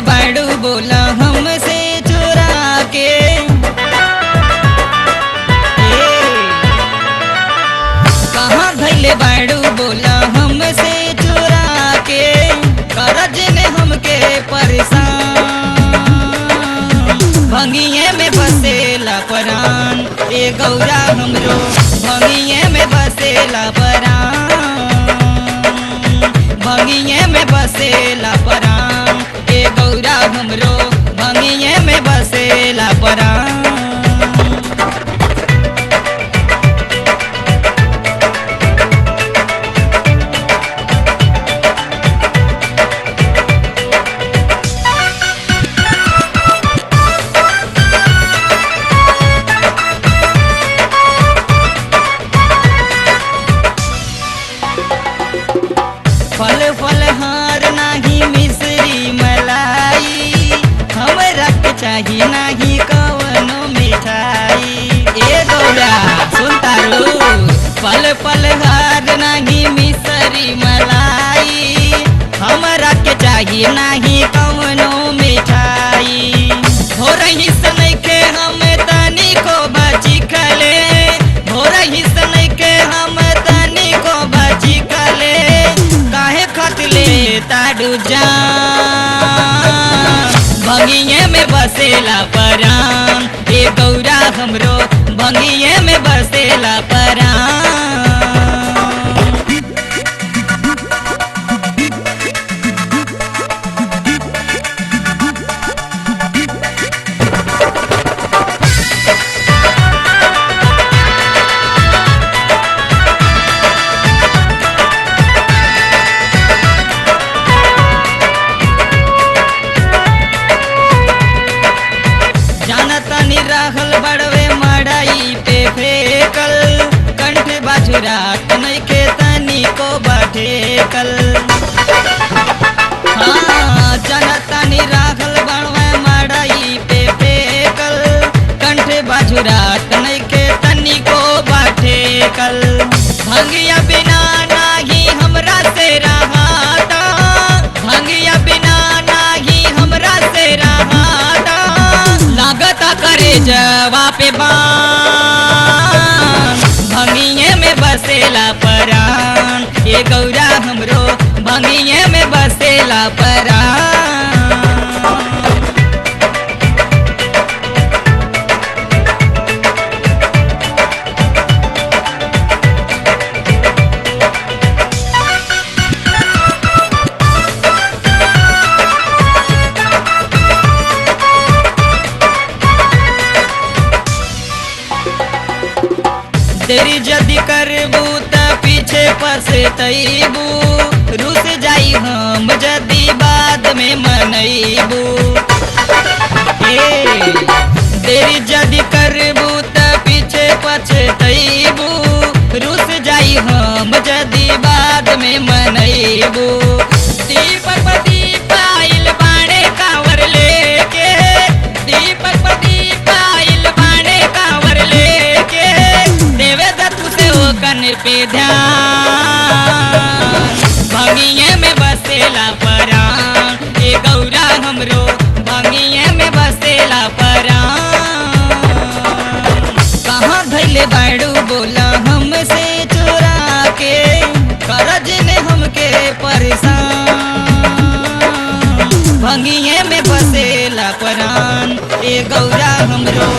बाड़ू बोला हमसे चुरा के। कहाँ धैले बाड़ू बोला हमसे चुरा के, करज ने हमके परेशान। भंगिए में बसेला परान ए गौरा हमरो, भंगिए में बसेला परान, भंगिए में बसेला परान ए गौरा हमरो, भंगिए में बसेला परान। फल फलहार नाही मिश्री मलाई, हमरा के चाही नाही कवनो मिठाई। ए गौरा सुन तारू, फल फलहार नाही मिश्री मलाई, हमरा के चाही नाही कवनो मिठाई। हो रही सनई के हम तनी को बची खले, हो रही सनई के हम तनी को बची खले, काहे खतले ताडू जान। भंगिए में बसेला परान ए गौरा हमरो, भंगिए में बसेला परान। जानतानी राहल बड़वे मड़ाई पे फेकल, कंठ बाजुरात नइखे तनी को बाठेकल। हाँ जानतानी राहल बड़वे मड़ाई पे फेकल, कंठ बाजुरात नइखे तनी को बाठेकल। भंगिया बिना नाही हमरा से रहाता, भंगिया बिना नाही हमरा से रहाता, लागता करे जवा पे बान। भंगिए में बसेला परान ए गौरा हमरो, भंगिए में बसेला परान। तेरी जदी करबू त पीछे पछतैबू, रुस जाई हम जदी बाद में मनैबू। तेरी जदी करबू त पीछे पछतैबू, रुस जाई हम जदी बाद में मनैबू। दीपक दीप आइल बाणे कांवर लेके, दीपक दीप आइल बाणे कांवर लेके, देवे दत्तू से वो कन पे ध्यान। भंगिए में बसेला परान ए गौरा हमरो, भंगिए में बसेला परान। कहाँ धैले बाड़ू बोला हमसे चुरा के, करज ने हमके परेशान। भंगिए में बसेला परान ए गौरा हमरो।